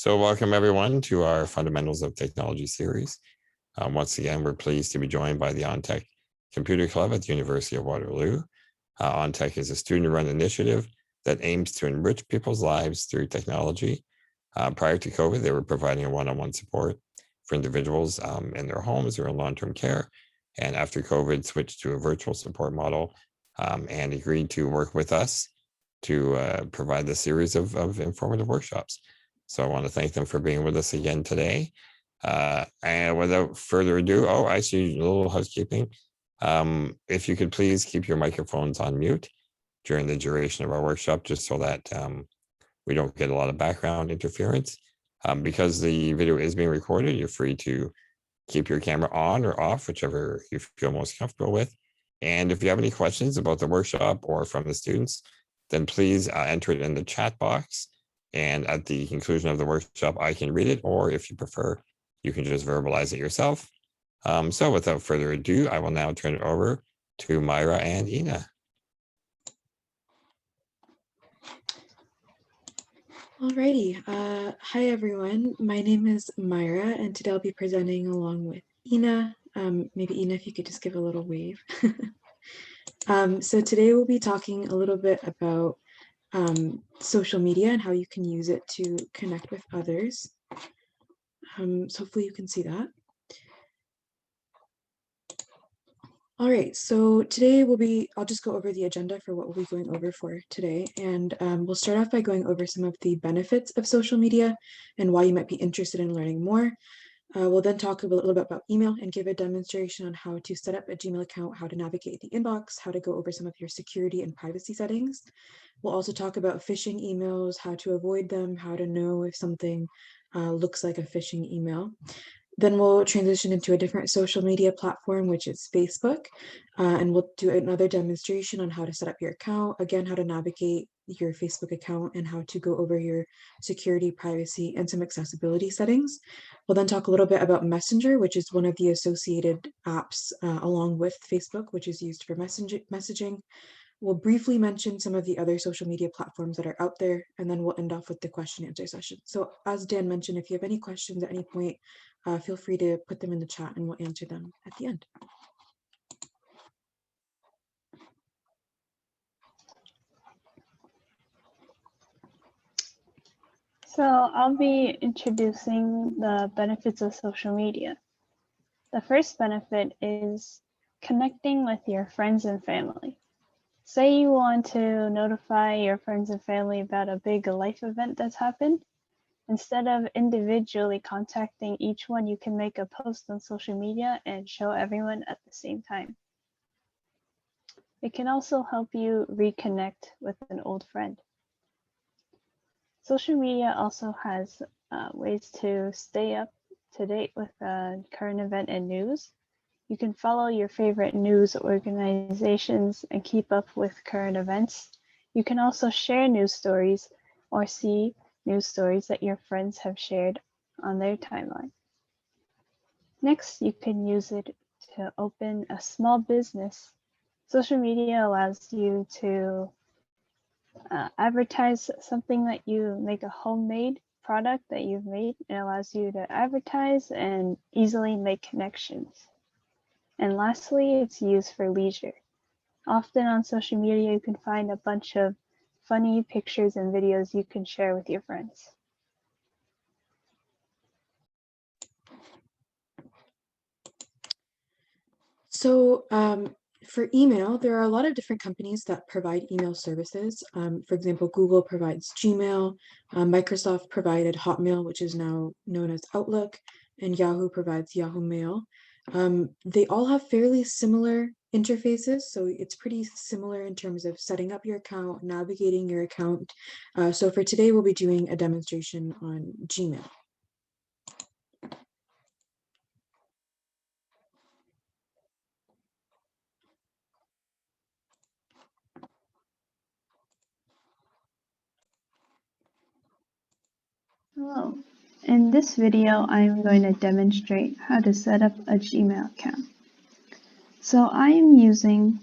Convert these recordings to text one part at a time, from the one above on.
So welcome everyone to our Fundamentals of Technology series. Once again, we're pleased to be joined by the OnTech Computer Club at the University of Waterloo. OnTech is a student-run initiative that aims to enrich people's lives through technology. Prior to COVID, they were providing a one-on-one support for individuals in their homes or in long-term care. And after COVID, switched to a virtual support model and agreed to work with us to provide this series of informative workshops. So I want to thank them for being with us again today. And without further ado, I see a little housekeeping. If you could please keep your microphones on mute during the duration of our workshop, just so that we don't get a lot of background interference. Because the video is being recorded, you're free to keep your camera on or off, whichever you feel most comfortable with. And if you have any questions about the workshop or from the students, then please enter it in the chat box. And at the conclusion of the workshop, I can read it, or if you prefer, you can just verbalize it yourself. So without further ado, I will now turn it over to Myra and Ina. Alrighty, hi everyone. My name is Myra, and today I'll be presenting along with Ina. Maybe Ina, if you could just give a little wave. So today we'll be talking a little bit about social media and how you can use it to connect with others. So hopefully you can see that. All right, so today I'll just go over the agenda for what we'll be going over for today. And we'll start off by going over some of the benefits of social media and why you might be interested in learning more. We'll then talk a little bit about email and give a demonstration on how to set up a Gmail account, how to navigate the inbox, how to go over some of your security and privacy settings. We'll also talk about phishing emails, how to avoid them, how to know if something looks like a phishing email. Then we'll transition into a different social media platform, which is Facebook, and we'll do another demonstration on how to set up your account, again, how to navigate your Facebook account and how to go over your security, privacy, and some accessibility settings. We'll then talk a little bit about Messenger, which is one of the associated apps along with Facebook, which is used for messaging. We'll briefly mention some of the other social media platforms that are out there, and then we'll end off with the question and answer session. So as Dan mentioned, if you have any questions at any point, feel free to put them in the chat and we'll answer them at the end. So I'll be introducing the benefits of social media. The first benefit is connecting with your friends and family. Say you want to notify your friends and family about a big life event that's happened. Instead of individually contacting each one, you can make a post on social media and show everyone at the same time. It can also help you reconnect with an old friend. Social media also has ways to stay up to date with current event and news. You can follow your favorite news organizations and keep up with current events. You can also share news stories or see news stories that your friends have shared on their timeline. Next, you can use it to open a small business. Social media allows you to advertise something that you make, a homemade product that you've made. It allows you to advertise and easily make connections. And lastly, it's used for leisure. Often on social media, you can find a bunch of funny pictures and videos you can share with your friends. So for email, there are a lot of different companies that provide email services. For example, Google provides Gmail, Microsoft provided Hotmail, which is now known as Outlook, and Yahoo provides Yahoo Mail. They all have fairly similar interfaces, so it's pretty similar in terms of setting up your account, navigating your account. So for today, we'll be doing a demonstration on Gmail. Hello. In this video, I'm going to demonstrate how to set up a Gmail account. So I am using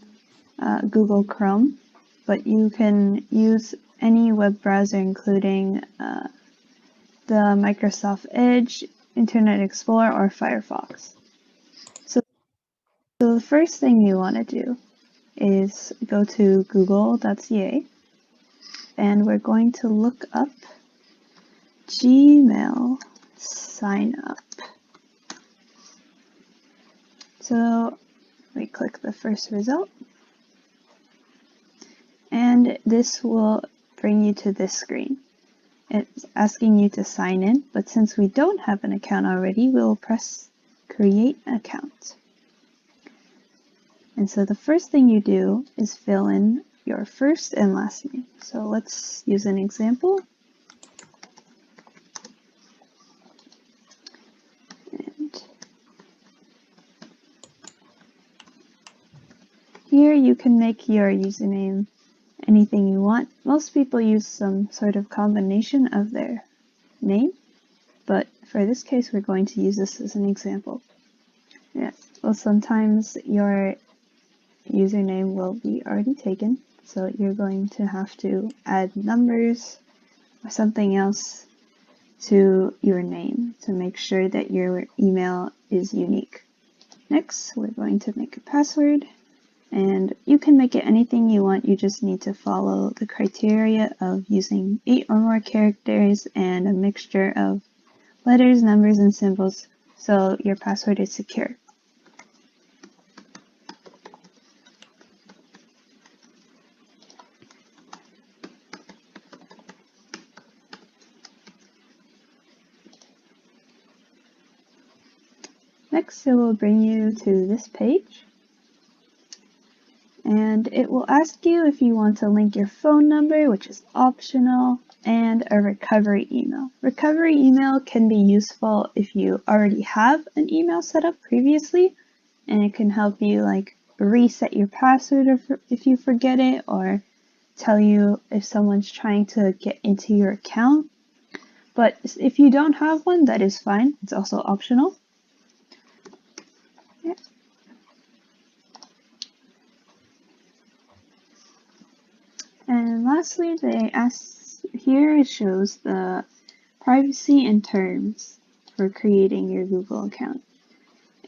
Google Chrome, but you can use any web browser, including the Microsoft Edge, Internet Explorer, or Firefox. So the first thing you want to do is go to google.ca, and we're going to look up Gmail sign up. So we click the first result, and this will bring you to this screen. It's asking you to sign in, but since we don't have an account already, we'll press create account. And so the first thing you do is fill in your first and last name. So let's use an example. And here you can make your username anything you want. Most people use some sort of combination of their name, but for this case, we're going to use this as an example. Yeah, well, sometimes your username will be already taken, so you're going to have to add numbers or something else to your name to make sure that your email is unique. Next, we're going to make a password. And you can make it anything you want, you just need to follow the criteria of using 8 or more characters and a mixture of letters, numbers, and symbols, so your password is secure. Next, it will bring you to this page. And it will ask you if you want to link your phone number, which is optional, and a recovery email. Recovery email can be useful if you already have an email set up previously, and it can help you like reset your password if you forget it, or tell you if someone's trying to get into your account. But if you don't have one, that is fine. It's also optional. Yeah. And lastly, they ask here, it shows the privacy and terms for creating your Google account.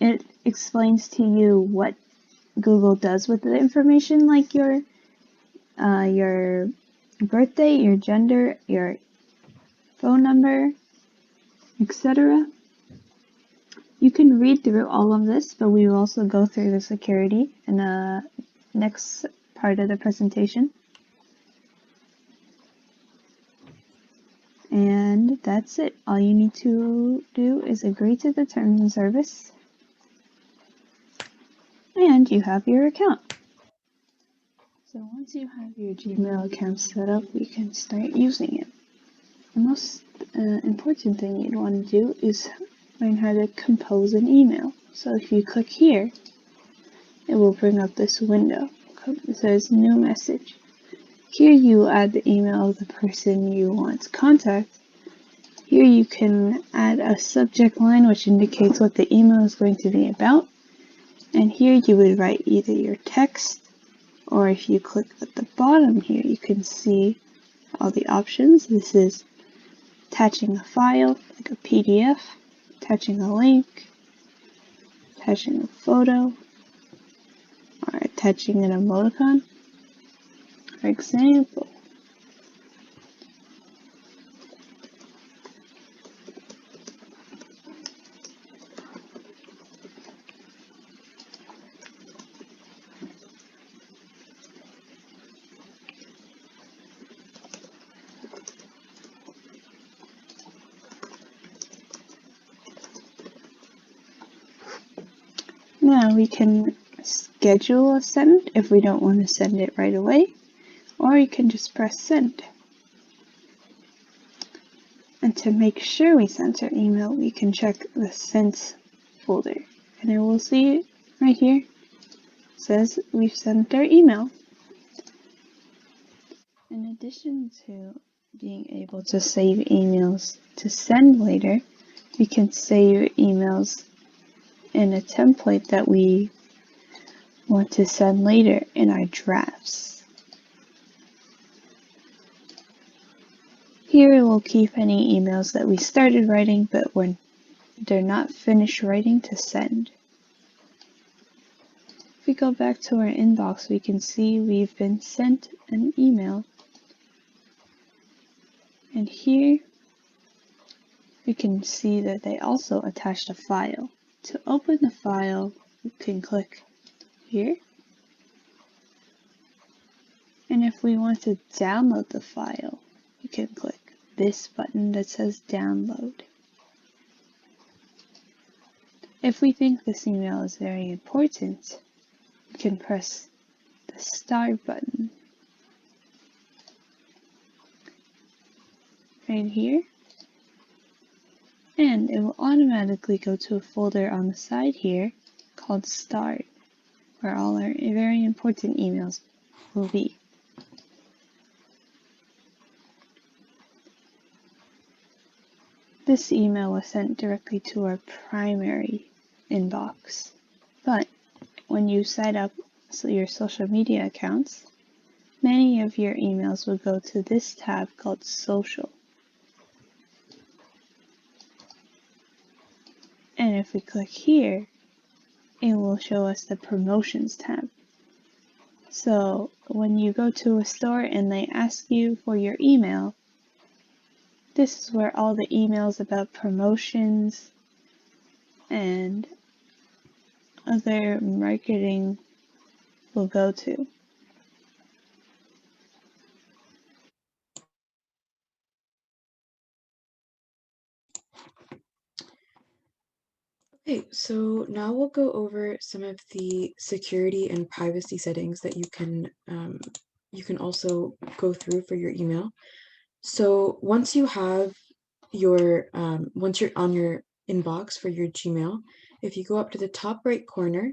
It explains to you what Google does with the information, like your birthday, your gender, your phone number, etc. You can read through all of this, but we will also go through the security in the next part of the presentation. And that's it. All you need to do is agree to the terms and service, and you have your account. So once you have your Gmail account set up, we can start using it. The most important thing you'd want to do is learn how to compose an email. So if you click here, it will bring up this window. It says new message. Here you add the email of the person you want to contact. Here you can add a subject line which indicates what the email is going to be about. And here you would write either your text, or if you click at the bottom here, you can see all the options. This is attaching a file, like a PDF, attaching a link, attaching a photo, or attaching an emoticon. For example, now we can schedule a send if we don't want to send it right away, or you can just press send. And to make sure we sent our email, we can check the sent folder, and it will see right here, it says we've sent our email. In addition to being able to save emails to send later, we can save emails in a template that we want to send later in our drafts. Here we'll keep any emails that we started writing but when they're not finished writing to send. If we go back to our inbox, we can see we've been sent an email. And here we can see that they also attached a file. To open the file, we can click here. And if we want to download the file, we can click this button that says download. If we think this email is very important, we can press the start button right here, and it will automatically go to a folder on the side here called Start, where all our very important emails will be. This email was sent directly to our primary inbox, but when you set up your social media accounts, many of your emails will go to this tab called Social. And if we click here, it will show us the Promotions tab. So when you go to a store and they ask you for your email, this is where all the emails about promotions and other marketing will go to. Okay, so now we'll go over some of the security and privacy settings that you can also go through for your email. So once you have your once you're on your inbox for your Gmail, if you go up to the top right corner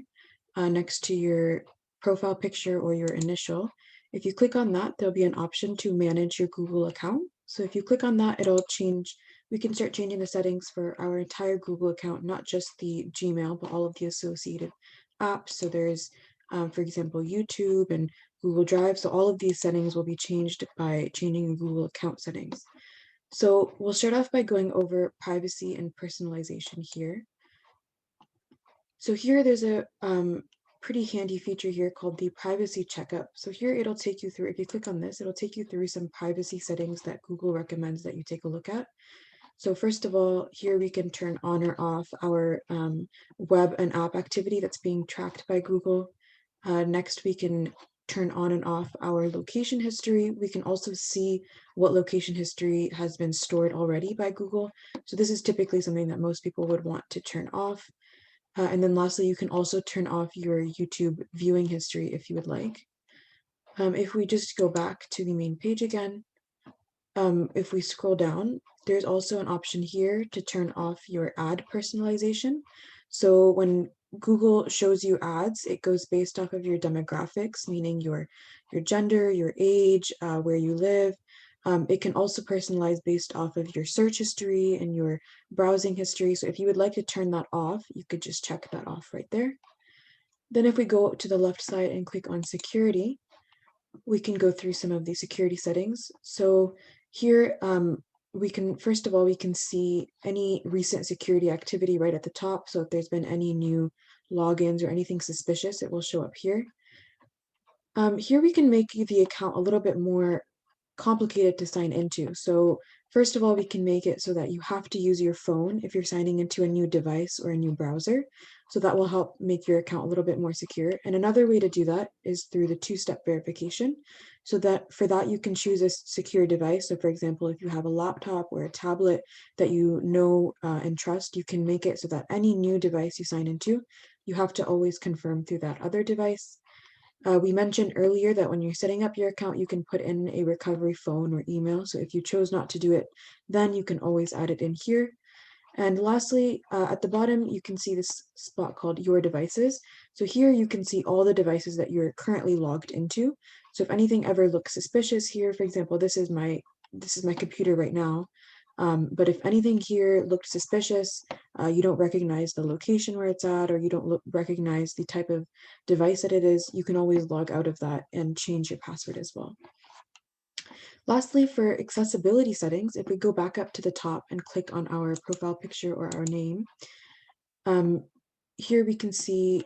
next to your profile picture or your initial, if you click on that, there'll be an option to manage your Google account. So if you click on that, it'll change. We can start changing the settings for our entire Google account, not just the Gmail, but all of the associated apps. So there's, for example, YouTube and Google Drive. So all of these settings will be changed by changing the Google account settings. So we'll start off by going over privacy and personalization here. So here there's a pretty handy feature here called the privacy checkup. So here it'll take you through, if you click on this, it'll take you through some privacy settings that Google recommends that you take a look at. So first of all, here we can turn on or off our web and app activity that's being tracked by Google. Next, we can turn on and off our location history. We can also see what location history has been stored already by Google. So this is typically something that most people would want to turn off. And then lastly, you can also turn off your YouTube viewing history if you would like. If we just go back to the main page again, if we scroll down, there's also an option here to turn off your ad personalization. So when Google shows you ads, it goes based off of your demographics, meaning your gender, your age, where you live. It can also personalize based off of your search history and your browsing history. So if you would like to turn that off, you could just check that off right there. Then if we go to the left side and click on security, we can go through some of the security settings. So here, we can, first of all, we can see any recent security activity right at the top. So if there's been any new logins or anything suspicious, it will show up here. Here we can make the account a little bit more complicated to sign into. So first of all, we can make it so that you have to use your phone if you're signing into a new device or a new browser. So that will help make your account a little bit more secure. And another way to do that is through the two-step verification. So that for that, you can choose a secure device. So for example, if you have a laptop or a tablet that you know and trust, you can make it so that any new device you sign into, you have to always confirm through that other device. We mentioned earlier that when you're setting up your account, you can put in a recovery phone or email. So if you chose not to do it, then you can always add it in here. And lastly, at the bottom, you can see this spot called Your Devices. So here you can see all the devices that you're currently logged into. So if anything ever looks suspicious here, for example, this is my computer right now. But if anything here looked suspicious, you don't recognize the location where it's at, or you don't recognize the type of device that it is, you can always log out of that and change your password as well. Lastly, for accessibility settings, if we go back up to the top and click on our profile picture or our name, here we can see,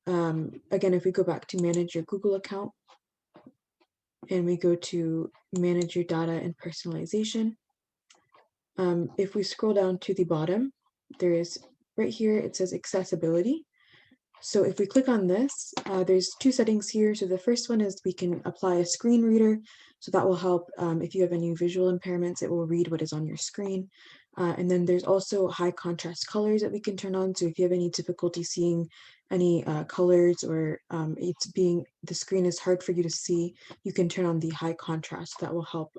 again, if we go back to manage your Google account and we go to manage your data and personalization, if we scroll down to the bottom, there is right here, it says accessibility. So if we click on this, there's two settings here. So the first one is we can apply a screen reader. So that will help if you have any visual impairments, it will read what is on your screen. And then there's also high contrast colors that we can turn on. So if you have any difficulty seeing any colors or the screen is hard for you to see, you can turn on the high contrast. That will help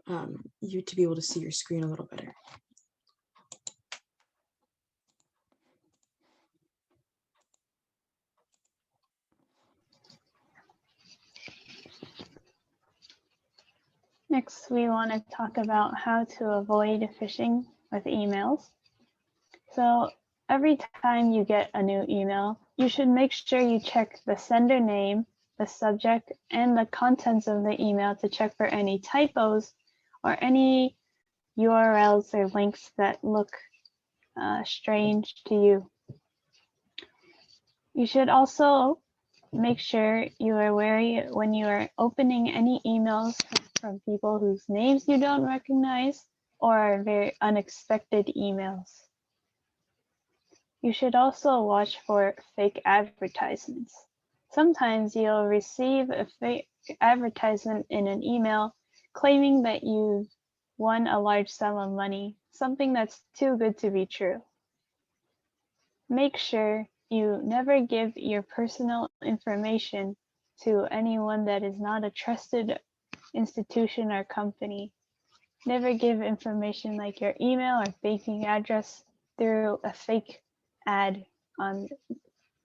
you to be able to see your screen a little better. Next, we want to talk about how to avoid phishing with emails. So every time you get a new email, you should make sure you check the sender name, the subject, and the contents of the email to check for any typos or any URLs or links that look strange to you. You should also make sure you are wary when you are opening any emails from people whose names you don't recognize or are very unexpected emails. You should also watch for fake advertisements. Sometimes you'll receive a fake advertisement in an email claiming that you've won a large sum of money, something that's too good to be true. Make sure you never give your personal information to anyone that is not a trusted institution or company. Never give information like your email or banking address through a fake ad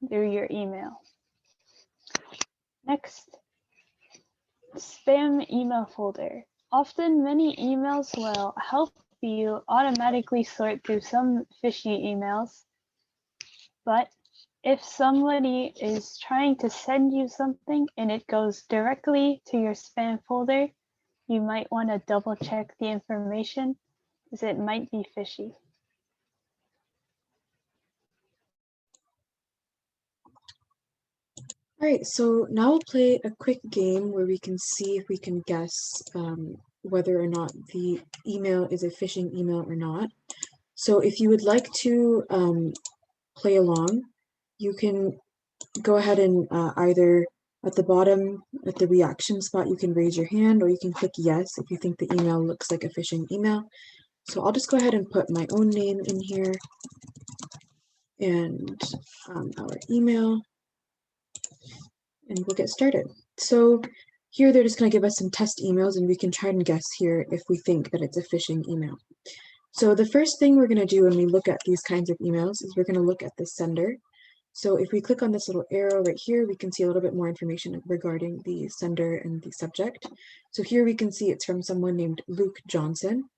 through your email. Next, spam email folder. Often many emails will help you automatically sort through some fishy emails, but if somebody is trying to send you something and it goes directly to your spam folder, you might want to double check the information because it might be fishy. All right, so now we'll play a quick game where we can see if we can guess whether or not the email is a phishing email or not. So if you would like to play along, you can go ahead and either at the bottom, at the reaction spot, you can raise your hand or you can click yes if you think the email looks like a phishing email. So I'll just go ahead and put my own name in here and our email, and we'll get started. So here they're just going to give us some test emails and we can try and guess here if we think that it's a phishing email. So the first thing we're going to do when we look at these kinds of emails is we're going to look at the sender. So if we click on this little arrow right here, we can see a little bit more information regarding the sender and the subject. So here we can see it's from someone named Luke Johnson.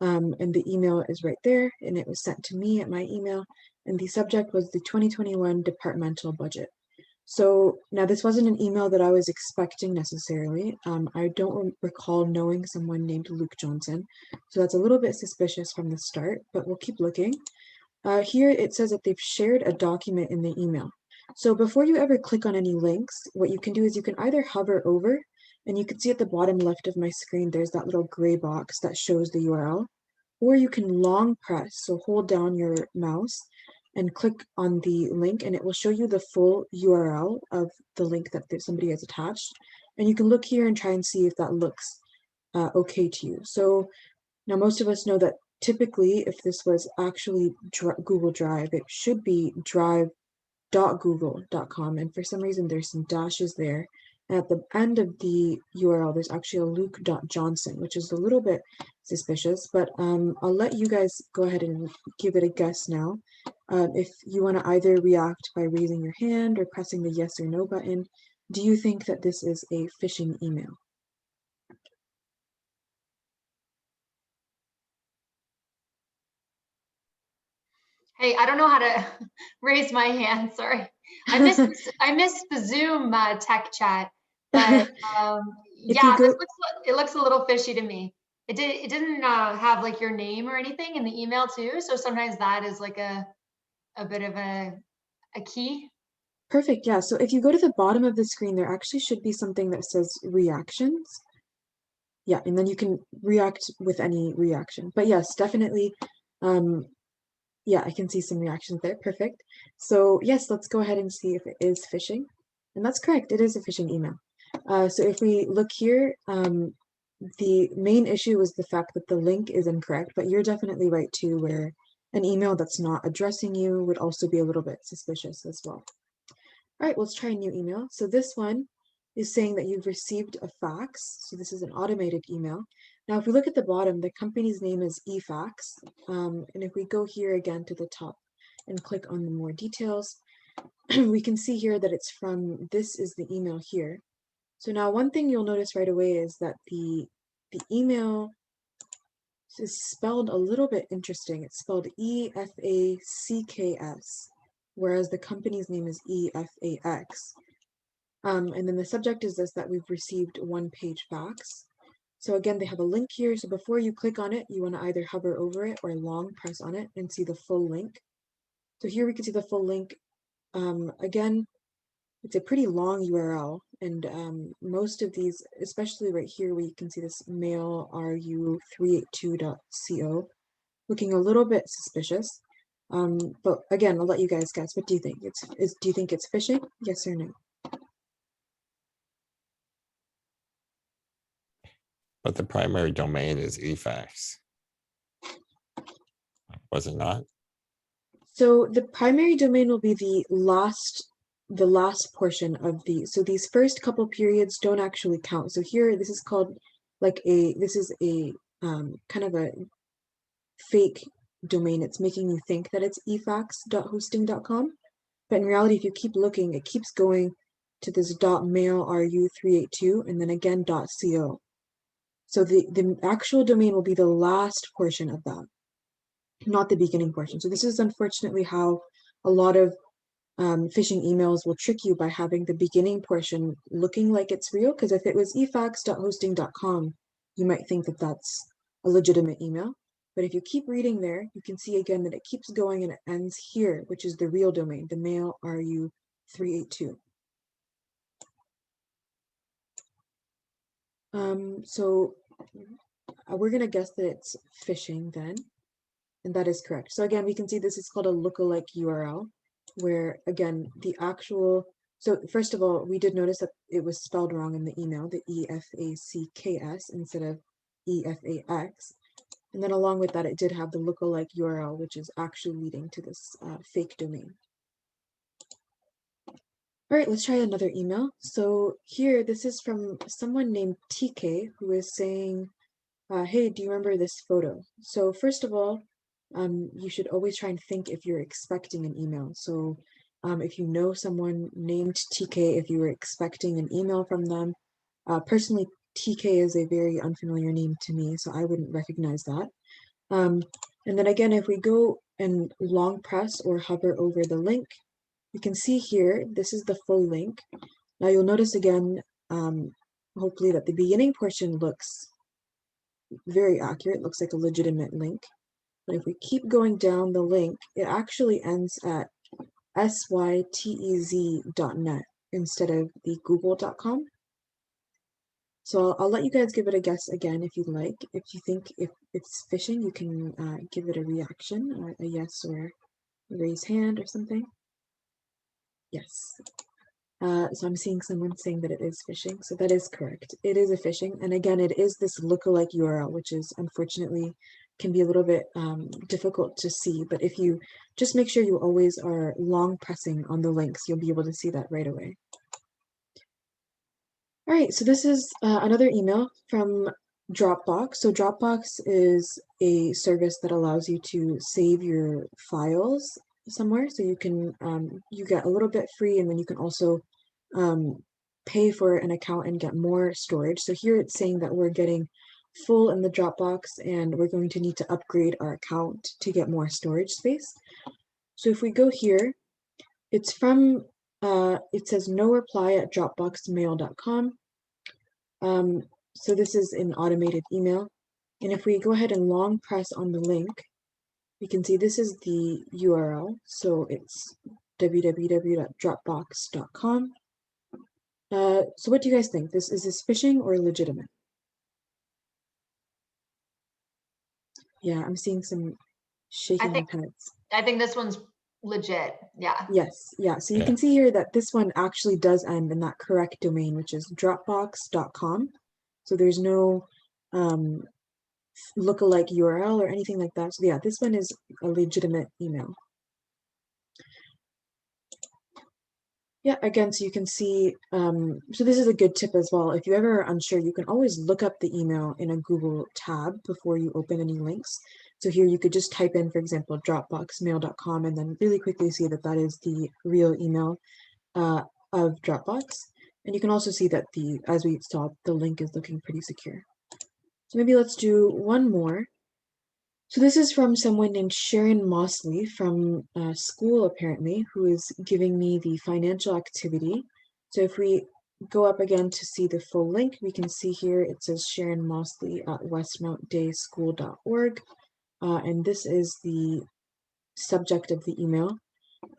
And the email is right there, and it was sent to me at my email. And the subject was the 2021 departmental budget. So now this wasn't an email that I was expecting necessarily. I don't recall knowing someone named Luke Johnson. So that's a little bit suspicious from the start, but we'll keep looking. Here it says that they've shared a document in the email. So before you ever click on any links, what you can do is you can either hover over, and you can see at the bottom left of my screen, there's that little gray box that shows the URL, or you can long press, so hold down your mouse and click on the link and it will show you the full URL of the link that somebody has attached. And you can look here and try and see if that looks okay to you. So now most of us know that typically if this was actually Google Drive, it should be drive.google.com, and for some reason there's some dashes there. And at the end of the URL, there's actually a luke.johnson, which is a little bit suspicious, but I'll let you guys go ahead and give it a guess now. If you want to either react by raising your hand or pressing the yes or no button, do you think that this is a phishing email? Hey, I don't know how to raise my hand, sorry. I missed the Zoom tech chat, but Yeah, go, it looks a little fishy to me. It didn't have like your name or anything in the email too. So sometimes that is like a bit of a key. perfect, yeah. So if you go to the bottom of the screen, there actually should be something that says reactions. Yeah, and then you can react with any reaction. But yes, definitely, yeah, I can see some reactions there. Perfect. So yes, let's go ahead and see if it is phishing. And that's correct, it is a phishing email. So if we look here, the main issue is the fact that the link is incorrect, but you're definitely right too, where an email that's not addressing you would also be a little bit suspicious as well. All right, let's try a new email. So this one is saying that you've received a fax. So this is an automated email. Now, if we look at the bottom, the company's name is eFax. And if we go here again to the top and click on the more details, we can see here that it's from, this is the email here. So now one thing you'll notice right away is that the email is spelled a little bit interesting. It's spelled EFACKS, whereas the company's name is EFAX. And then the subject is this, that we've received one-page fax. So again, they have a link here. So before you click on it, you want to either hover over it or long press on it and see the full link. So here we can see the full link. Again, it's a pretty long URL, and most of these, especially right here where you can see this mailru382.co, looking a little bit suspicious. But again, I'll let you guys guess. What do you think? Do you think it's phishing? Yes or no? But the primary domain is eFax. Was it not? So the primary domain will be the last portion of so these first couple periods don't actually count. So here, this is called like this is a kind of a fake domain. It's making you think that it's efax.hosting.com, but in reality, if you keep looking, it keeps going to this .mailru382 and then again .co. So the actual domain will be the last portion of that, not the beginning portion. So this is unfortunately how a lot of phishing emails will trick you by having the beginning portion looking like it's real, because if it was efax.hosting.com, you might think that that's a legitimate email. But if you keep reading there, you can see again that it keeps going and it ends here, which is the real domain, the mailru382. So we're going to guess that it's phishing then, and that is correct. So again, we can see this is called a lookalike URL, where again, so first of all, we did notice that it was spelled wrong in the email, the EFACKS instead of EFAX. And then along with that, it did have the lookalike URL, which is actually leading to this fake domain. All right, let's try another email. So here, this is from someone named TK, who is saying, hey, do you remember this photo? So first of all, you should always try and think if you're expecting an email. So if you know someone named TK, if you were expecting an email from them, personally, TK is a very unfamiliar name to me, so I wouldn't recognize that. And then again, if we go and long press or hover over the link, you can see here, this is the full link. Now you'll notice again, hopefully that the beginning portion looks very accurate, looks like a legitimate link. But if we keep going down the link, it actually ends at sytez.net instead of the google.com. So I'll let you guys give it a guess again if you'd like. If you think if it's phishing, you can give it a reaction, or a yes or a raise hand or something. Yes. So I'm seeing someone saying that it is phishing. So that is correct. It is a phishing. And again, it is this lookalike URL, which is unfortunately can be a little bit difficult to see. But if you just make sure you always are long pressing on the links, you'll be able to see that right away. All right, so this is another email from Dropbox. So Dropbox is a service that allows you to save your files somewhere. So you can, you get a little bit free, and then you can also pay for an account and get more storage. So here it's saying that we're getting full in the Dropbox, and we're going to need to upgrade our account to get more storage space. So if we go here, it's from, it says no reply at dropboxmail.com. So this is an automated email. And if we go ahead and long press on the link, we can see this is the URL. So it's www.dropbox.com. So what do you guys think? Is this phishing or legitimate? Yeah, I'm seeing some shaking of heads. I think this one's legit. Yeah. Yes, yeah. So you can see here that this one actually does end in that correct domain, which is dropbox.com. So there's no lookalike URL or anything like that. So yeah, this one is a legitimate email. Yeah, again, so you can see, so this is a good tip as well. If you ever are unsure, you can always look up the email in a Google tab before you open any links. So here you could just type in, for example, dropboxmail.com and then really quickly see that that is the real email of Dropbox. And you can also see that as we saw, the link is looking pretty secure. So maybe let's do one more. So this is from someone named Sharon Mosley from school, apparently, who is giving me the financial activity. So if we go up again to see the full link, we can see here it says Sharon Mosley at westmountdayschool.org. And this is the subject of the email.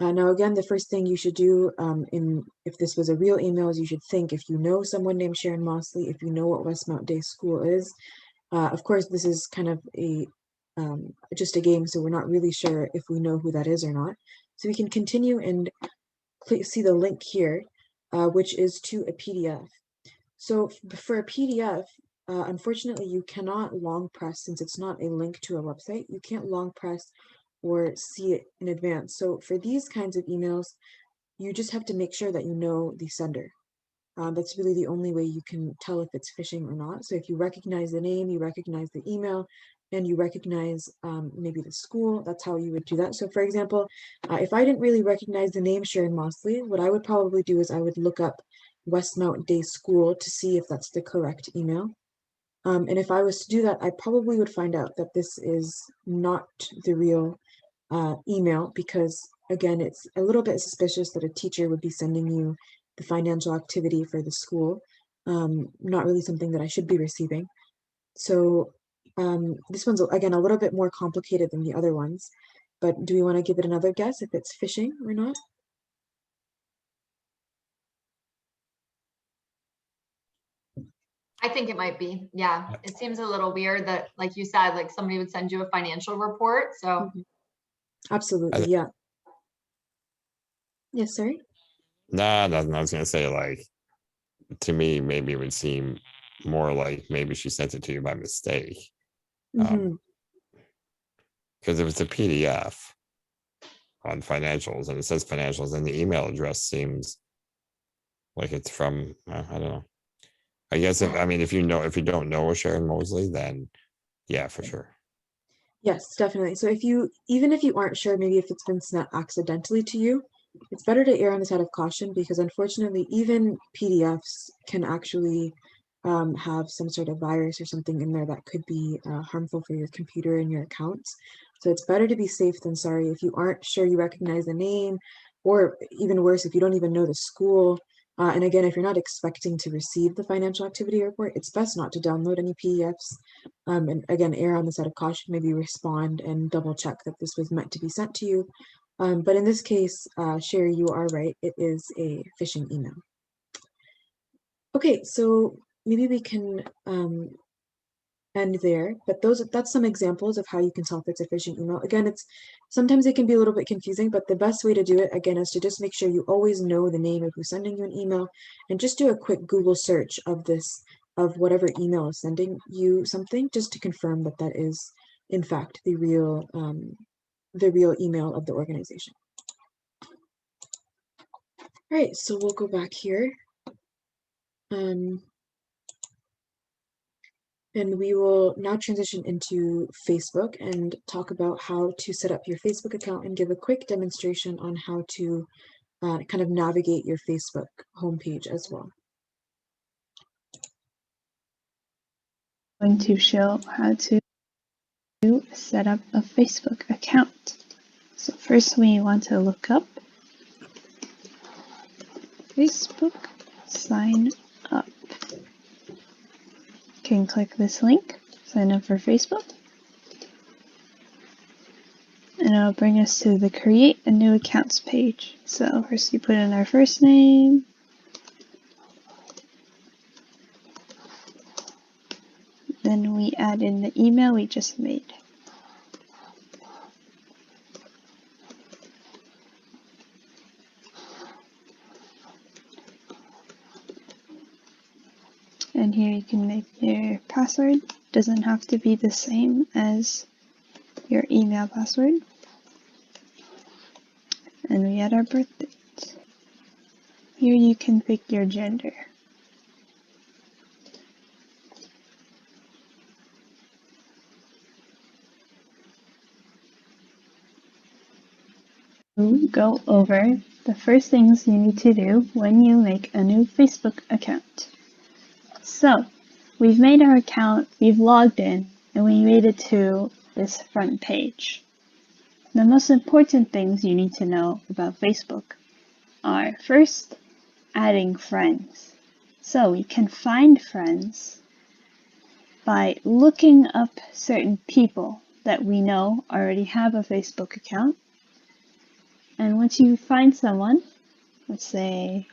Now, again, the first thing you should do if this was a real email is you should think, if you know someone named Sharon Mosley, if you know what Westmount Day School is. Of course, this is kind of just a game, so we're not really sure if we know who that is or not. So we can continue and see the link here, which is to a PDF. So for a PDF, unfortunately, you cannot long press, since it's not a link to a website, you can't long press or see it in advance. So for these kinds of emails, you just have to make sure that you know the sender. That's really the only way you can tell if it's phishing or not. So if you recognize the name, you recognize the email, and you recognize maybe the school, that's how you would do that. So for example, if I didn't really recognize the name Sharon Mosley, what I would probably do is I would look up Westmount Day School to see if that's the correct email. And if I was to do that, I probably would find out that this is not the real email, because again, it's a little bit suspicious that a teacher would be sending you the financial activity for the school. Not really something that I should be receiving. So this one's, again, a little bit more complicated than the other ones, but do we want to give it another guess if it's phishing or not? I think it might be. Yeah. It seems a little weird that, like you said, like somebody would send you a financial report. So Absolutely, yeah. Yes, sorry? Nah, nothing. I was gonna say, like, to me, maybe it would seem more like maybe she sent it to you by mistake. Because if it's a PDF on financials and it says financials, and the email address seems like it's from, I don't know. I guess if you don't know a Sharon Mosley, then yeah, for sure. Yes, definitely. So even if you aren't sure, maybe if it's been sent accidentally to you, it's better to err on the side of caution, because unfortunately, even PDFs can actually have some sort of virus or something in there that could be harmful for your computer and your accounts. So it's better to be safe than sorry. If you aren't sure you recognize the name, or even worse, if you don't even know the school, and again, if you're not expecting to receive the financial activity report, it's best not to download any PDFs. And again, err on the side of caution, maybe respond and double check that this was meant to be sent to you. But in this case, Sherry, you are right. It is a phishing email. Okay, so maybe we can end there, but that's some examples of how you can tell if it's a phishing email. Again, sometimes it can be a little bit confusing, but the best way to do it, again, is to just make sure you always know the name of who's sending you an email, and just do a quick Google search of whatever email is sending you something, just to confirm that that is in fact the real email of the organization. All right, so we'll go back here. And we will now transition into Facebook and talk about how to set up your Facebook account and give a quick demonstration on how to kind of navigate your Facebook homepage as well. I'm going to show how to set up a Facebook account. So first we want to look up Facebook sign up. can click this link, sign up for Facebook. And it'll bring us to the create a new accounts page. So first you put in our first name. Then we add in the email we just made. And here you can make your password. Doesn't have to be the same as your email password. And we add our birth date. Here you can pick your gender. Go over the first things you need to do when you make a new Facebook account. So, we've made our account, we've logged in, and we made it to this front page. The most important things you need to know about Facebook are, first, adding friends. So we can find friends by looking up certain people that we know already have a Facebook account. And once you find someone, let's say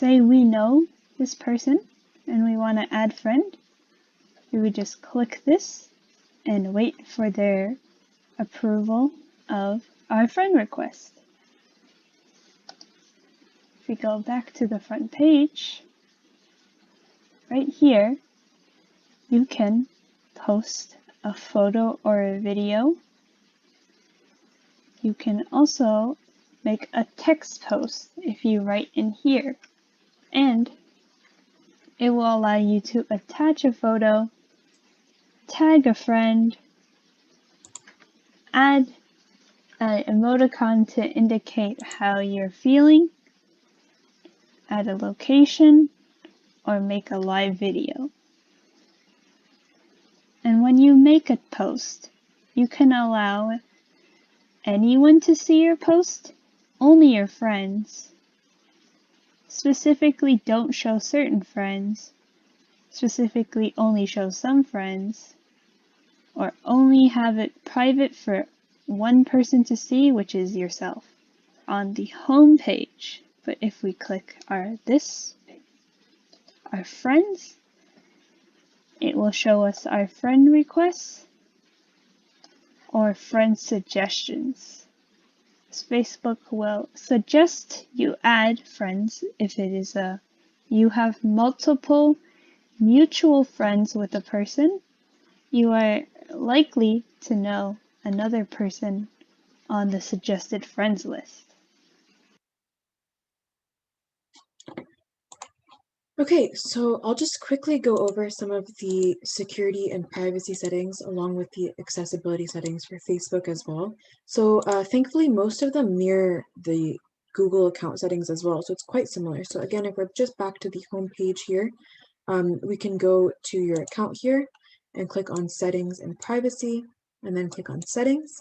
we know this person and we want to add friend, we would just click this and wait for their approval of our friend request. If we go back to the front page, right here, you can post a photo or a video. You can also make a text post if you write in here. And it will allow you to attach a photo, tag a friend, add an emoticon to indicate how you're feeling, add a location, or make a live video. And when you make a post, you can allow anyone to see your post, only your friends. Specifically, don't show certain friends. Specifically, only show some friends. Or only have it private for one person to see, which is yourself. On the home page, but if we click our friends, it will show us our friend requests or friend suggestions. Facebook will suggest you add friends if it is you have multiple mutual friends with a person. You are likely to know another person on the suggested friends list. Okay, so I'll just quickly go over some of the security and privacy settings along with the accessibility settings for Facebook as well. So thankfully, most of them mirror the Google account settings as well, so it's quite similar. So again, if we're just back to the home page here, we can go to your account here and click on settings and privacy, and then click on settings.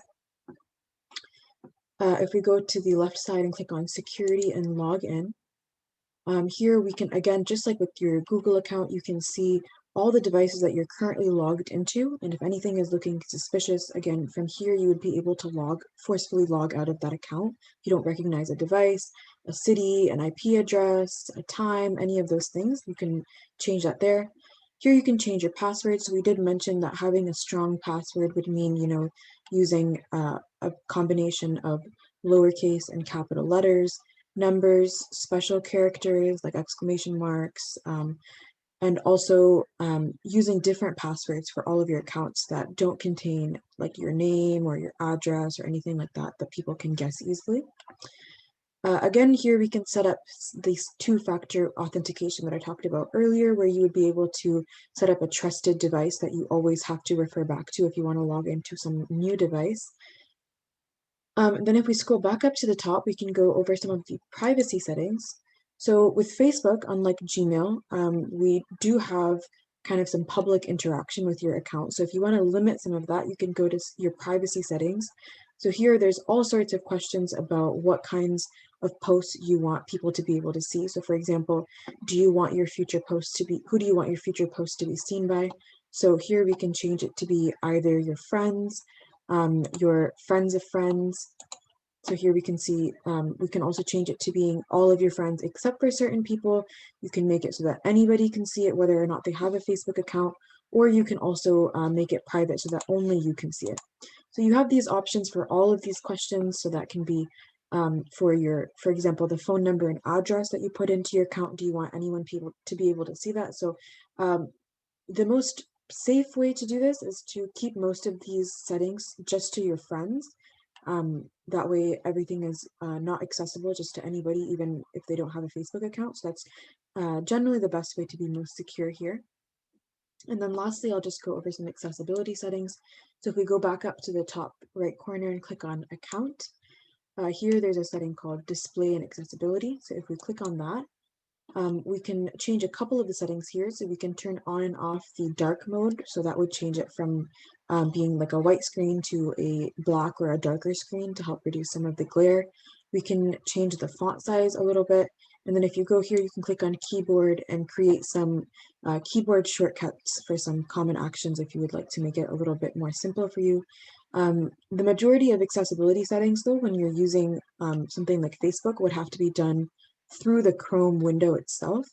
If we go to the left side and click on security and login, here we can, again, just like with your Google account, you can see all the devices that you're currently logged into, and if anything is looking suspicious, again, from here you would be able to forcefully log out of that account. If you don't recognize a device, a city, an IP address, a time, any of those things, you can change that there. Here you can change your password. So we did mention that having a strong password would mean, using a combination of lowercase and capital letters, numbers, special characters like exclamation marks, and also using different passwords for all of your accounts that don't contain like your name or your address or anything like that people can guess easily. Again, here we can set up this two-factor authentication that I talked about earlier, where you would be able to set up a trusted device that you always have to refer back to if you want to log into some new device. Then if we scroll back up to the top, we can go over some of the privacy settings. So with Facebook, unlike Gmail, we do have kind of some public interaction with your account. So if you want to limit some of that, you can go to your privacy settings. So here there's all sorts of questions about what kinds of posts you want people to be able to see. So for example, do you want your future posts to be, who do you want your future posts to be seen by? So here we can change it to be either your friends, your friends of friends. So here we can see, we can also change it to being all of your friends except for certain people. You can make it so that anybody can see it, whether or not they have a Facebook account, or you can also make it private so that only you can see it. So you have these options for all of these questions. So that can be for example, the phone number and address that you put into your account. Do you want anyone to be able to see that? So the most safe way to do this is to keep most of these settings just to your friends. That way everything is not accessible just to anybody, even if they don't have a Facebook account. So that's generally the best way to be most secure here. And then lastly, I'll just go over some accessibility settings. So if we go back up to the top right corner and click on account, here there's a setting called display and accessibility. So if we click on that, we can change a couple of the settings here. So we can turn on and off the dark mode. So that would change it from being like a white screen to a black or a darker screen to help reduce some of the glare. We can change the font size a little bit. And then if you go here, you can click on keyboard and create some keyboard shortcuts for some common actions if you would like to make it a little bit more simple for you. The majority of accessibility settings, though, when you're using something like Facebook, would have to be done through the Chrome window itself.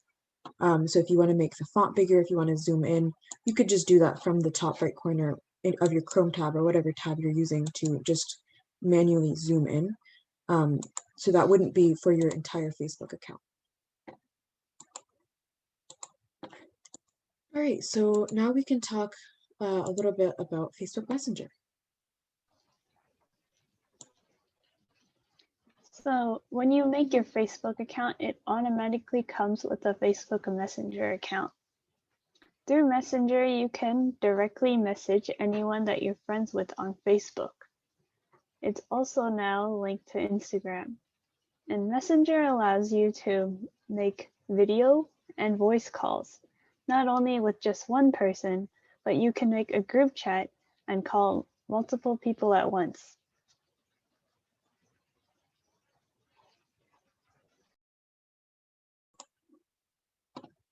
So if you want to make the font bigger, if you want to zoom in, you could just do that from the top right corner of your Chrome tab or whatever tab you're using to just manually zoom in. So that wouldn't be for your entire Facebook account. All right, so now we can talk a little bit about Facebook Messenger. So when you make your Facebook account, it automatically comes with a Facebook Messenger account. Through Messenger, you can directly message anyone that you're friends with on Facebook. It's also now linked to Instagram. And Messenger allows you to make video and voice calls, not only with just one person, but you can make a group chat and call multiple people at once.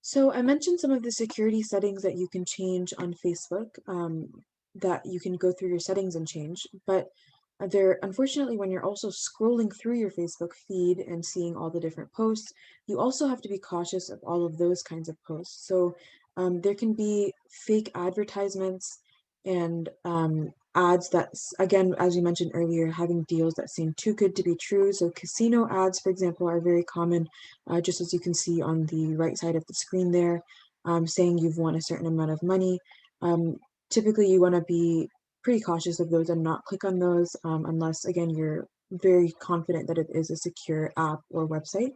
So I mentioned some of the security settings that you can change on Facebook, that you can go through your settings and change, but there, unfortunately, when you're also scrolling through your Facebook feed and seeing all the different posts, you also have to be cautious of all of those kinds of posts. So there can be fake advertisements and ads that, again, as we mentioned earlier, having deals that seem too good to be true. So casino ads, for example, are very common, just as you can see on the right side of the screen there, saying you've won a certain amount of money. Typically, you want to be pretty cautious of those and not click on those unless, again, you're very confident that it is a secure app or website.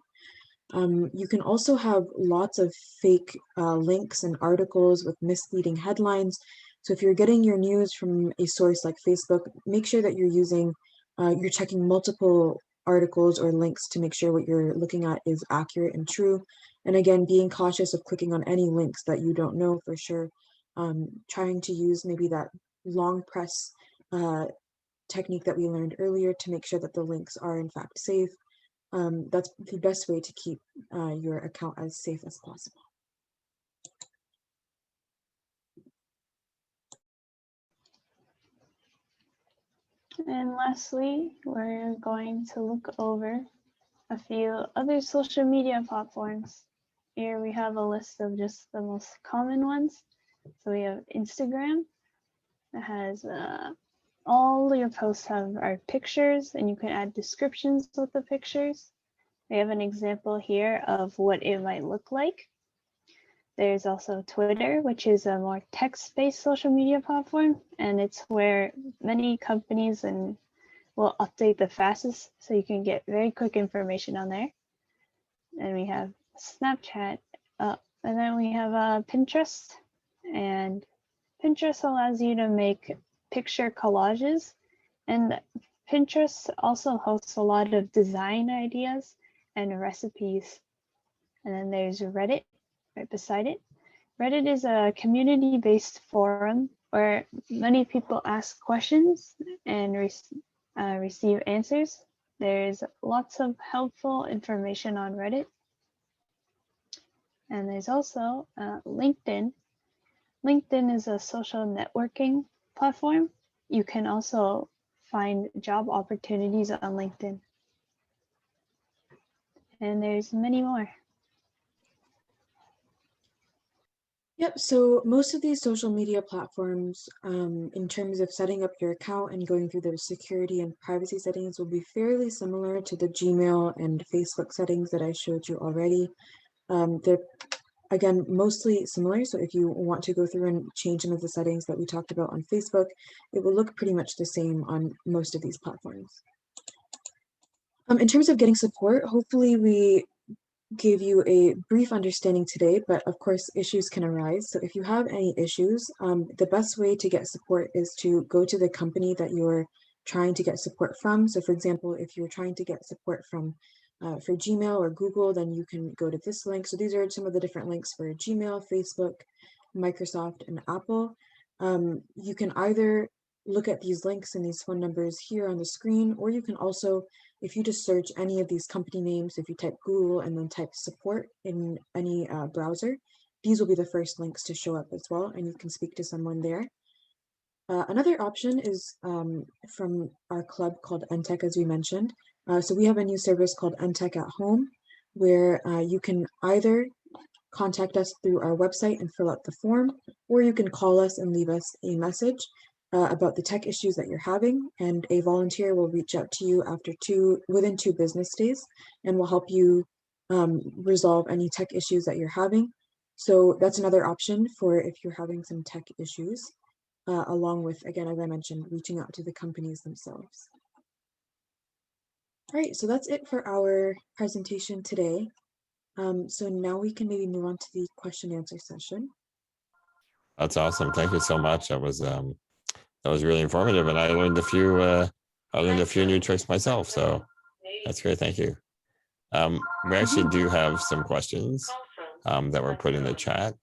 You can also have lots of fake links and articles with misleading headlines. So if you're getting your news from a source like Facebook, make sure that you're checking multiple articles or links to make sure what you're looking at is accurate and true. And again, being cautious of clicking on any links that you don't know for sure. Trying to use maybe that long press technique that we learned earlier to make sure that the links are in fact safe. That's the best way to keep your account as safe as possible. And lastly, we're going to look over a few other social media platforms. Here we have a list of just the most common ones. So we have Instagram. It has all your posts are pictures, and you can add descriptions with the pictures. We have an example here of what it might look like. There's also Twitter, which is a more text-based social media platform, and it's where many companies will update the fastest, so you can get very quick information on there. And we have Snapchat, and then we have Pinterest, and Pinterest allows you to make picture collages, and Pinterest also hosts a lot of design ideas and recipes. And then there's Reddit right beside it. Reddit is a community-based forum where many people ask questions and receive answers. There's lots of helpful information on Reddit. And there's also LinkedIn. LinkedIn is a social networking platform. You can also find job opportunities on LinkedIn. And there's many more. Yep, so most of these social media platforms, in terms of setting up your account and going through their security and privacy settings, will be fairly similar to the Gmail and Facebook settings that I showed you already. They're, again, mostly similar, so if you want to go through and change some of the settings that we talked about on Facebook, it will look pretty much the same on most of these platforms. In terms of getting support, hopefully we gave you a brief understanding today, but of course issues can arise. So if you have any issues, the best way to get support is to go to the company that you're trying to get support from. So for example, if you're trying to get support from for Gmail or Google, then you can go to this link. So these are some of the different links for Gmail, Facebook, Microsoft, and Apple. You can either look at these links and these phone numbers here on the screen, or you can also, if you just search any of these company names, if you type Google and then type support in any browser, these will be the first links to show up as well, and you can speak to someone there. Another option is from our club called NTech, as we mentioned. So we have a new service called NTech at Home, where you can either contact us through our website and fill out the form, or you can call us and leave us a message about the tech issues that you're having, and a volunteer will reach out to you within 2 business days and will help you resolve any tech issues that you're having. So that's another option for if you're having some tech issues, along with, again, as I mentioned, reaching out to the companies themselves. All right, so that's it for our presentation today. So now we can maybe move on to the question and answer session. That's awesome. Thank you so much. That was really informative, and I learned a few new tricks myself. So that's great. Thank you. We actually do have some questions that were put in the chat.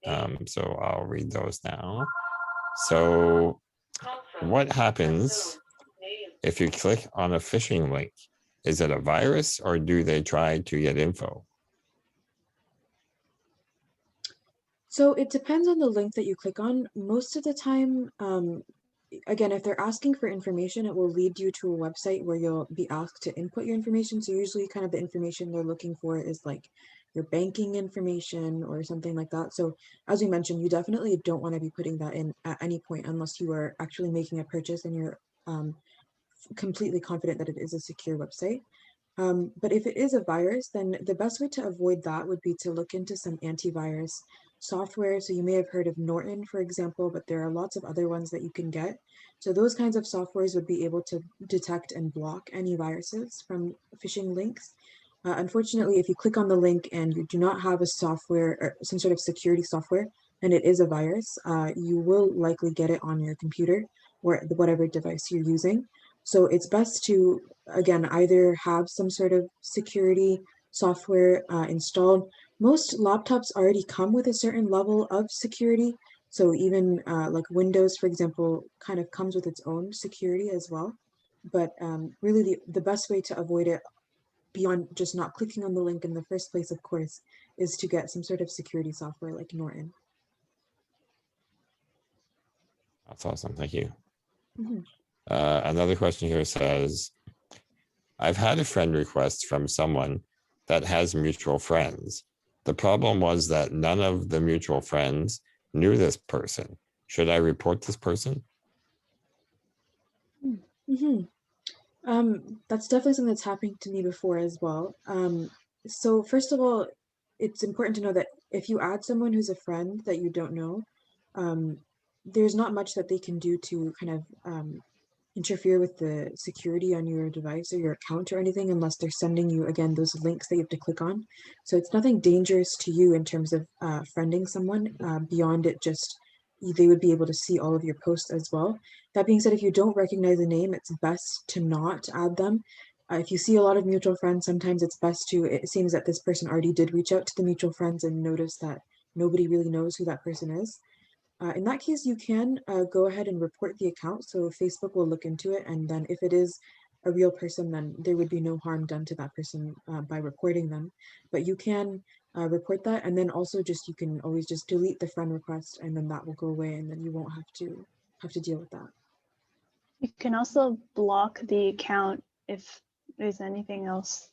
So I'll read those now. So what happens if you click on a phishing link? Is it a virus, or do they try to get info? So it depends on the link that you click on. Most of the time, again, if they're asking for information, it will lead you to a website where you'll be asked to input your information. So usually kind of the information they're looking for is like your banking information or something like that. So as we mentioned, you definitely don't want to be putting that in at any point unless you are actually making a purchase and you're completely confident that it is a secure website. But if it is a virus, then the best way to avoid that would be to look into some antivirus software. So you may have heard of Norton, for example, but there are lots of other ones that you can get. So those kinds of softwares would be able to detect and block any viruses from phishing links. Unfortunately, if you click on the link and you do not have a software or some sort of security software, and it is a virus, you will likely get it on your computer or whatever device you're using. So it's best to, again, either have some sort of security software installed. Most laptops already come with a certain level of security. So even like Windows, for example, kind of comes with its own security as well. But really the best way to avoid it, beyond just not clicking on the link in the first place, of course, is to get some sort of security software like Norton. That's awesome. Thank you. Mm-hmm. Another question here says, I've had a friend request from someone that has mutual friends. The problem was that none of the mutual friends knew this person. Should I report this person? Mm-hmm. That's definitely something that's happened to me before as well. So first of all, it's important to know that if you add someone who's a friend that you don't know, there's not much that they can do to kind of interfere with the security on your device or your account or anything, unless they're sending you, again, those links that you have to click on. So it's nothing dangerous to you in terms of friending someone beyond it just they would be able to see all of your posts as well. That being said, if you don't recognize a name, it's best to not add them. If you see a lot of mutual friends, sometimes it's best to, it seems that this person already did reach out to the mutual friends and notice that nobody really knows who that person is. In that case, you can go ahead and report the account. So Facebook will look into it, and then if it is a real person, then there would be no harm done to that person by reporting them. But you can report that, and then also just you can always just delete the friend request, and then that will go away, and then you won't have to deal with that. You can also block the account if there's anything else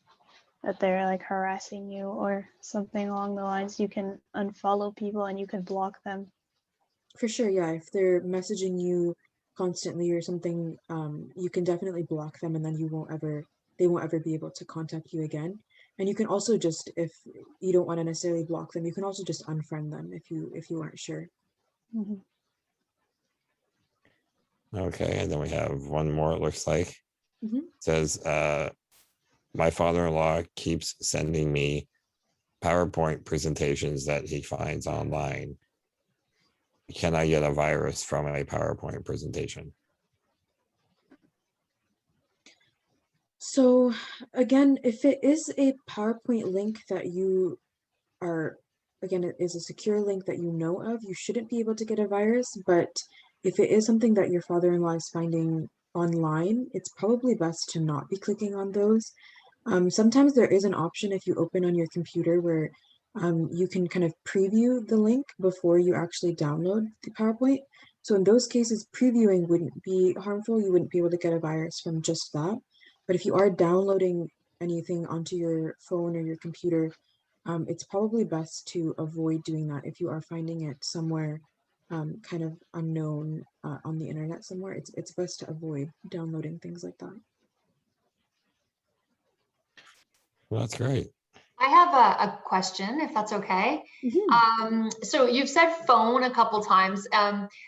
that they're like harassing you or something along the lines. You can unfollow people and you can block them. For sure, yeah. If they're messaging you constantly or something, you can definitely block them, and then they won't ever be able to contact you again. And you can also just, if you don't want to necessarily block them, you can also just unfriend them if you aren't sure. Mhm. Okay, and then we have one more, it looks like. Mhm. It says, my father-in-law keeps sending me PowerPoint presentations that he finds online. Can I get a virus from a PowerPoint presentation? So again, if it is a PowerPoint link that you are, again, it is a secure link that you know of, you shouldn't be able to get a virus. But if it is something that your father-in-law is finding online, it's probably best to not be clicking on those. Sometimes there is an option if you open on your computer where you can kind of preview the link before you actually download the PowerPoint. So in those cases, previewing wouldn't be harmful. You wouldn't be able to get a virus from just that. But if you are downloading anything onto your phone or your computer, it's probably best to avoid doing that. If you are finding it somewhere kind of unknown on the internet somewhere, it's best to avoid downloading things like that. Well, that's great. I have a question, if that's okay. So you've said phone a couple times.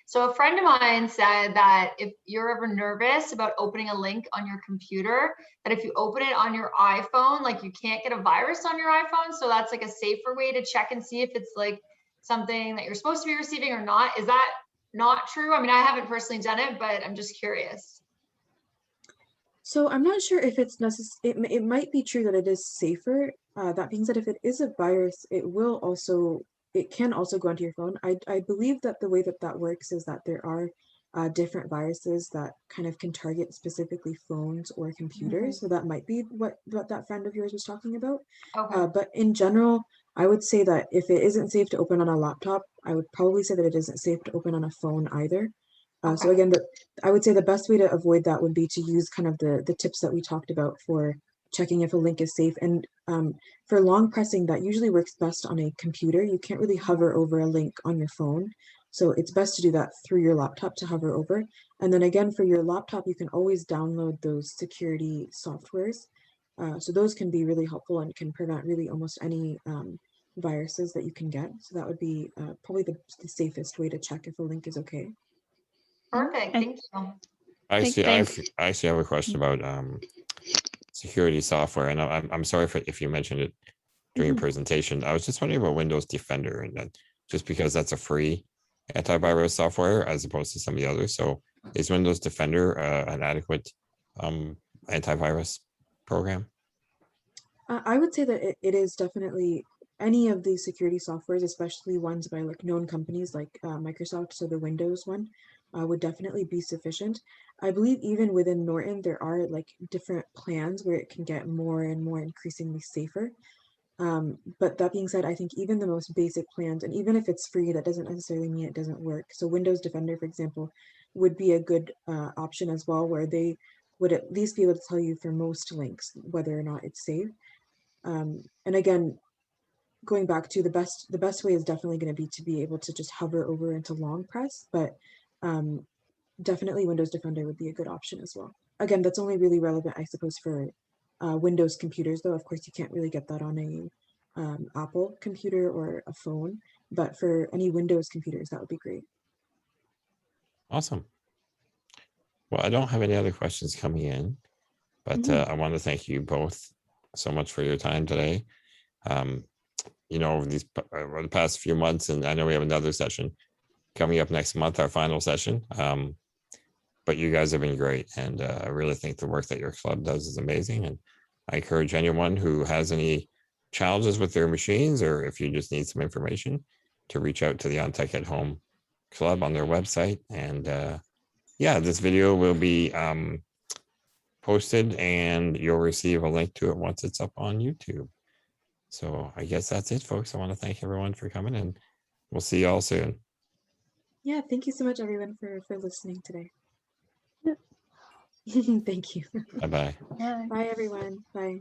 So a friend of mine said that if you're ever nervous about opening a link on your computer, that if you open it on your iPhone, like you can't get a virus on your iPhone. So that's like a safer way to check and see if it's like something that you're supposed to be receiving or not. Is that not true? I mean, I haven't personally done it, but I'm just curious. So I'm not sure if it's necessary. It might be true that it is safer. That being said, if it is a virus, it can also go onto your phone. I believe that the way that that works is that there are different viruses that kind of can target specifically phones or computers. So that might be what that friend of yours was talking about. Okay. But in general, I would say that if it isn't safe to open on a laptop, I would probably say that it isn't safe to open on a phone either. So Okay. again, I would say the best way to avoid that would be to use kind of the tips that we talked about for checking if a link is safe. And for long pressing, that usually works best on a computer. You can't really hover over a link on your phone. So it's best to do that through your laptop to hover over. And then again, for your laptop, you can always download those security softwares. So those can be really helpful and can prevent really almost any viruses that you can get. So that would be probably the safest way to check if a link is okay. Perfect. I Thank you. I think actually have a question about security software, and I'm sorry if you mentioned it during your presentation. I was just wondering about Windows Defender, and then just because that's a free antivirus software as opposed to some of the others. So is Windows Defender an adequate antivirus program? I would say that it is definitely any of these security softwares, especially ones by like known companies like Microsoft, so the Windows one would definitely be sufficient. I believe even within Norton, there are like different plans where it can get more and more increasingly safer. But that being said, I think even the most basic plans, and even if it's free, that doesn't necessarily mean it doesn't work. So Windows Defender, for example, would be a good option as well, where they would at least be able to tell you for most links whether or not it's safe. And again, going back to the best way is definitely going to be able to just hover over into long press, but definitely Windows Defender would be a good option as well. Again, that's only really relevant, I suppose, for Windows computers, though. Of course, you can't really get that on a Apple computer or a phone, but for any Windows computers, that would be great. Awesome. Well, I don't have any other questions coming in, but I want to thank you both so much for your time today. Over over the past few months, and I know we have another session coming up next month, our final session. But you guys have been great, and I really think the work that your club does is amazing. And I encourage anyone who has any challenges with their machines, or if you just need some information, to reach out to the On Tech at Home Club on their website. And yeah, this video will be posted and you'll receive a link to it once it's up on YouTube. So I guess that's it, folks. I want to thank everyone for coming, and we'll see you all soon. Yeah, thank you so much, everyone, for listening today. Yep. Thank you. Bye-bye. Bye. Bye, everyone. Bye.